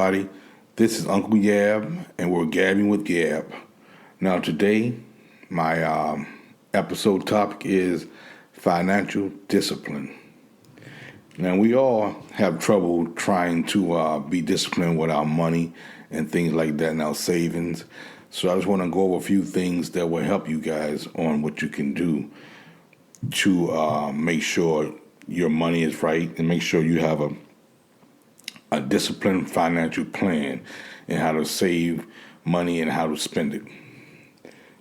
everybody. This is Uncle Gab, and we're gabbing with Gab. Now, today, my episode topic is financial discipline. Now, we all have trouble trying to be disciplined with our money and things like that and our savings. So I just want to go over a few things that will help you guys on what you can do to make sure your money is right and make sure you have a disciplined financial plan and how to save money and how to spend it.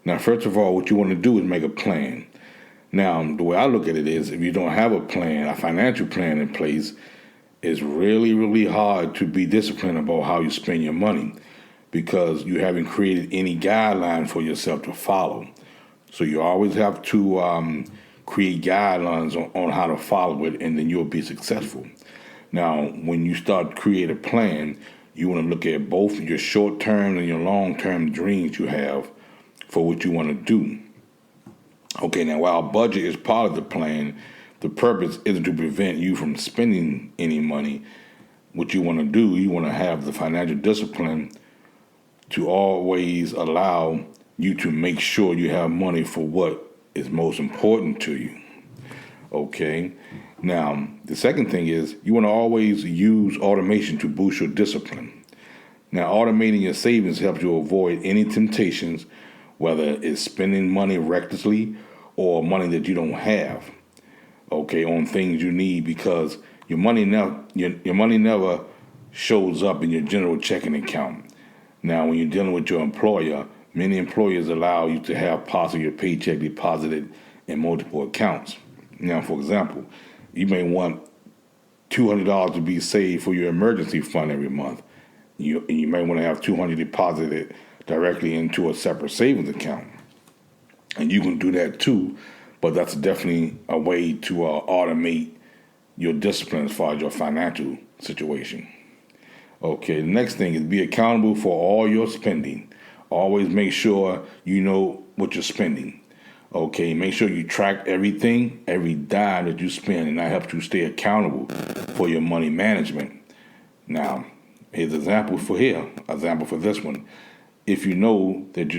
Now, first of all, what you want to do is make a plan. Now, the way I look at it is if you don't have a plan, a financial plan in place, it's really, really hard to be disciplined about how you spend your money because you haven't created any guidelines for yourself to follow. So you always have to create guidelines on how to follow it, and then you'll be successful. Now, when you start to create a plan, you want to look at both your short-term and your long-term dreams you have for what you want to do. Okay, now while budget is part of the plan, the purpose isn't to prevent you from spending any money. What you want to do, you want to have the financial discipline to always allow you to make sure you have money for what is most important to you. Okay, now the second thing is you want to always use automation to boost your discipline. Now, automating your savings helps you avoid any temptations, whether it's spending money recklessly or money that you don't have, okay, on things you need, because your money never shows up in your general checking account. Now, when you're dealing with your employer, many employers allow you to have possibly your paycheck deposited in multiple accounts. Now, for example, you may want $200 to be saved for your emergency fund every month. You may want to have $200 deposited directly into a separate savings account. And you can do that too, but that's definitely a way to automate your discipline as far as your financial situation. Okay, the next thing is be accountable for all your spending. Always make sure you know what you're spending. Okay, make sure you track everything, every dime that you spend, and that helps you stay accountable for your money management. Now, here's an example for this one. If you know that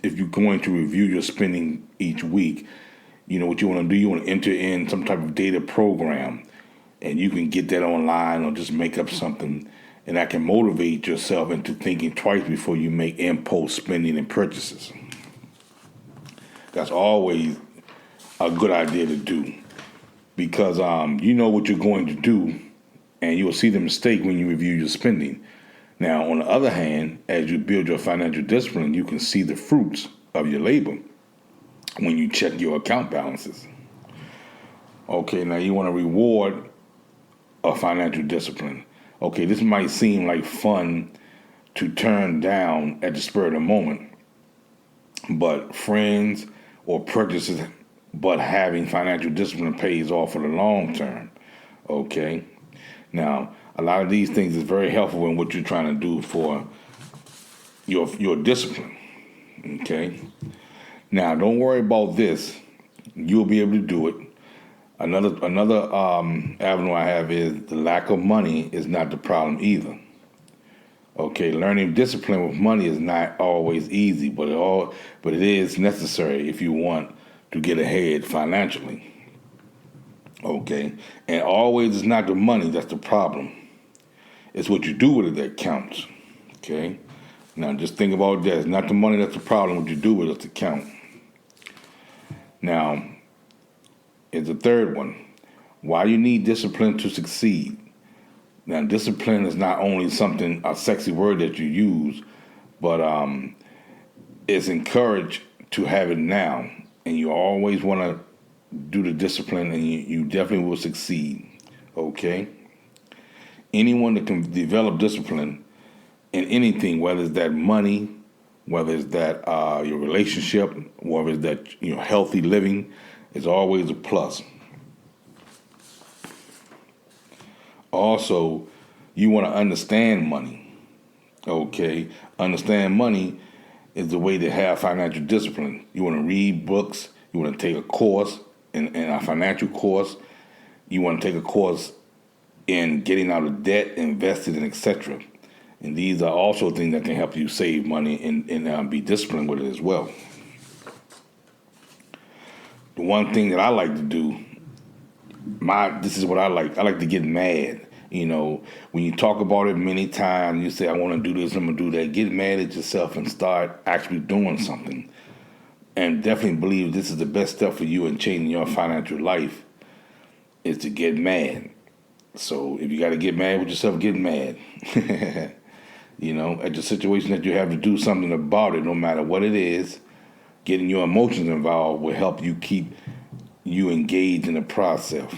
if you're going to review your spending each week, you know what you want to do. You want to enter in some type of data program, and you can get that online or just make up something, and that can motivate yourself into thinking twice before you make impulse spending and purchases. That's always a good idea to do because you know what you're going to do, and you will see the mistake when you review your spending. Now, on the other hand, as you build your financial discipline, you can see the fruits of your labor when you check your account balances. Okay, now you want to reward a financial discipline. Okay, this might seem like fun to turn down at the spur of the moment, but friends or purchases, but having financial discipline pays off for the long term. Okay, now a lot of these things is very helpful in what you're trying to do for your discipline. Okay, now don't worry about this; you'll be able to do it. Another avenue I have is the lack of money is not the problem either. Okay, learning discipline with money is not always easy, but it is necessary if you want to get ahead financially. Okay, and always it's not the money that's the problem. It's what you do with it that counts. Okay, now just think about that. It's not the money that's the problem. What you do with it that counts. Now, is the third one. Why you need discipline to succeed. Now, discipline is not only a sexy word that you use, but it's encouraged to have it now. And you always want to do the discipline, and you definitely will succeed. Okay? Anyone that can develop discipline in anything, whether it's that money, whether it's that your relationship, whether it's that healthy living, is always a plus. Also, you want to understand money. Okay? Understand money is the way to have financial discipline. You want to read books. You want to take a course in a financial course. You want to take a course in getting out of debt, invested, and etc. And these are also things that can help you save money and be disciplined with it as well. The one thing that I like to do, this is what I like. I like to get mad. When you talk about it many times, you say, I want to do this, I'm going to do that. Get mad at yourself and start actually doing something. And definitely believe this is the best step for you in changing your financial life is to get mad. So if you got to get mad with yourself, get mad. At the situation that you have to do something about it, no matter what it is, getting your emotions involved will help you keep you engaged in the process.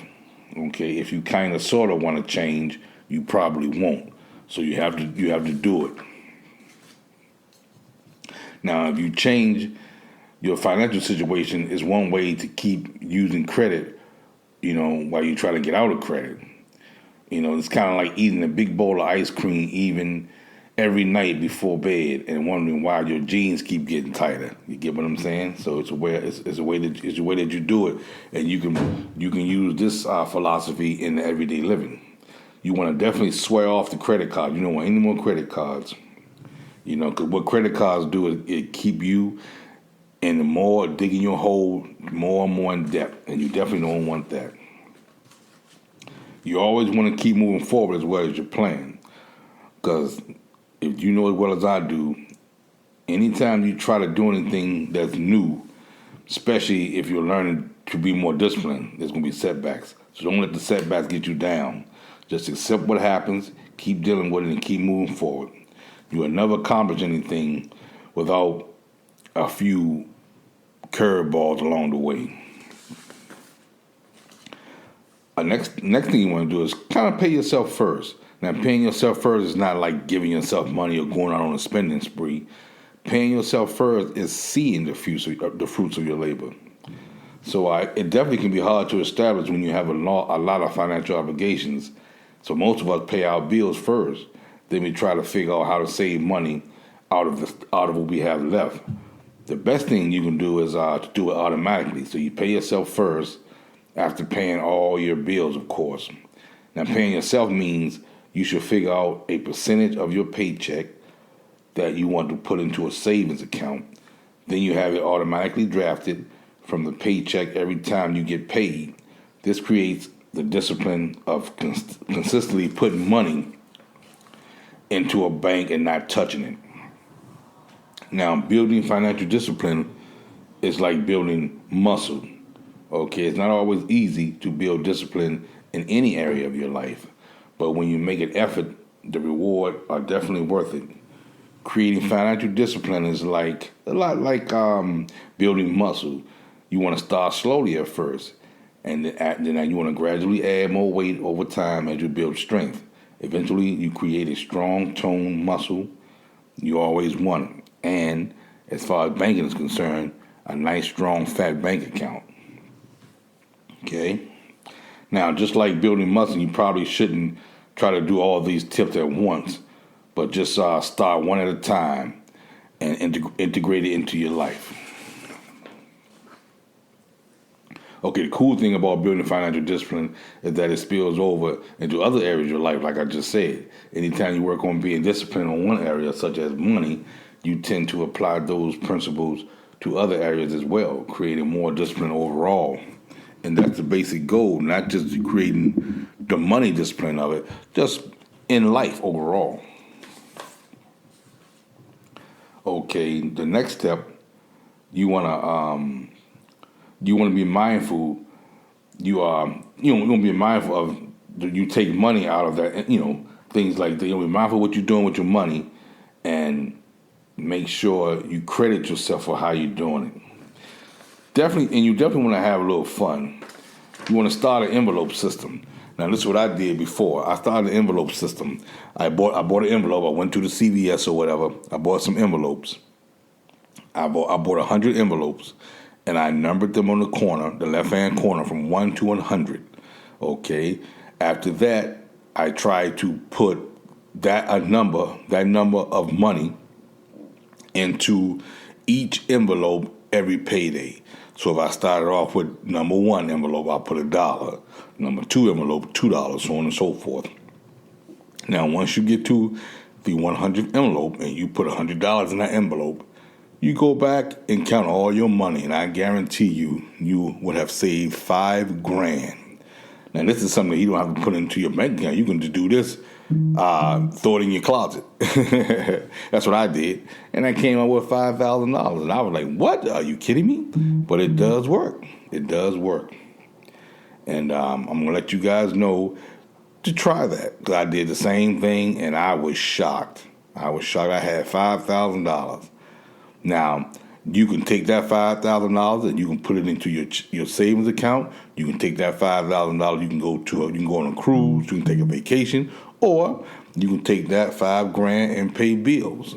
Okay, if you kind of sort of want to change, you probably won't. So you have to do it. Now, if you change your financial situation, is one way to keep using credit, while you try to get out of credit. It's kind of like eating a big bowl of ice cream even every night before bed and wondering why your jeans keep getting tighter. You get what I'm saying? So it's a way that you do it, and you can use this philosophy in everyday living. You want to definitely swear off the credit card. You don't want any more credit cards. Because what credit cards do is it keep you in the more digging your hole more and more in debt, and you definitely don't want that. You always want to keep moving forward as well as your plan, because if you know as well as I do, anytime you try to do anything that's new, especially if you're learning to be more disciplined, there's going to be setbacks. So don't let the setbacks get you down. Just accept what happens, keep dealing with it, and keep moving forward. You will never accomplish anything without a few curveballs along the way. Next thing you want to do is kind of pay yourself first. Now, paying yourself first is not like giving yourself money or going out on a spending spree. Paying yourself first is seeing the fruits of your labor. So it definitely can be hard to establish when you have a lot of financial obligations. So most of us pay our bills first. Then we try to figure out how to save money out of what we have left. The best thing you can do is to do it automatically. So you pay yourself first after paying all your bills, of course. Now, paying yourself means you should figure out a percentage of your paycheck that you want to put into a savings account. Then you have it automatically drafted from the paycheck every time you get paid. This creates the discipline of consistently putting money into a bank and not touching it. Now, building financial discipline is like building muscle. Okay, it's not always easy to build discipline in any area of your life, but when you make an effort, the reward are definitely worth it. Creating financial discipline is a lot like building muscle. You want to start slowly at first, and then you want to gradually add more weight over time as you build strength. Eventually, you create a strong, toned muscle you always wanted, and as far as banking is concerned, a nice, strong, fat bank account. Okay? Now, just like building muscle, you probably shouldn't try to do all these tips at once, but just start one at a time and integrate it into your life. Okay, the cool thing about building financial discipline is that it spills over into other areas of your life, like I just said. Anytime you work on being disciplined on one area, such as money, you tend to apply those principles to other areas as well, creating more discipline overall. And that's the basic goal, not just creating the money discipline of it, just in life overall. Okay, the next step, you want to be mindful. You want to be mindful of you take money out of that. Things like that. Be mindful of what you're doing with your money, and make sure you credit yourself for how you're doing it. You definitely want to have a little fun. You want to start an envelope system. Now, this is what I did before. I started an envelope system. I bought an envelope. I went to the CVS or whatever. I bought some envelopes. I bought 100 envelopes, and I numbered them on the corner, the left-hand corner, from 1 to 100. Okay. After that, I tried to put that number of money into each envelope every payday. So if I started off with number one envelope, I'll put $1. Number two envelope, $2, so on and so forth. Now, once you get to the 100th envelope and you put $100 in that envelope, you go back and count all your money, and I guarantee you would have saved $5,000. Now, this is something that you don't have to put into your bank account. You can just do this, throw it in your closet. That's what I did. And I came up with $5,000. And I was like, what? Are you kidding me? But it does work. It does work. And I'm going to let you guys know to try that. Because I did the same thing, and I was shocked. I had $5,000. Now, you can take that $5,000 and you can put it into your savings account. You can take that $5,000. You can go on a cruise. You can take a vacation, or you can take that $5,000 and pay bills.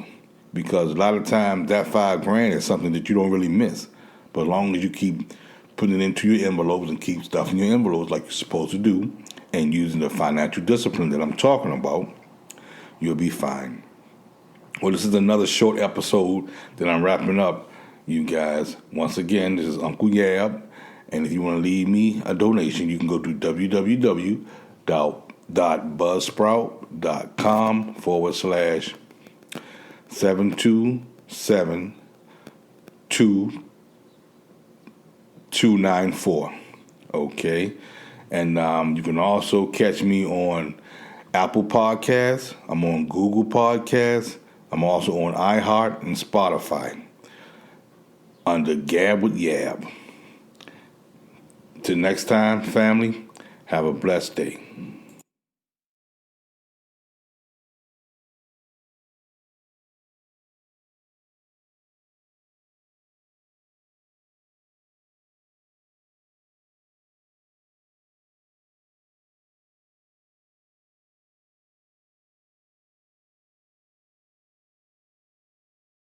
Because a lot of times that $5,000 is something that you don't really miss. But as long as you keep putting it into your envelopes and keep stuff in your envelopes like you're supposed to do, and using the financial discipline that I'm talking about, you'll be fine. Well, this is another short episode that I'm wrapping up, you guys. Once again, this is Uncle Yab, and if you want to leave me a donation, you can go to www.buzzsprout.com/7272294. Okay, and you can also catch me on Apple Podcasts. I'm on Google Podcasts. I'm also on iHeart and Spotify under Gab with Yab. Till next time, family, have a blessed day.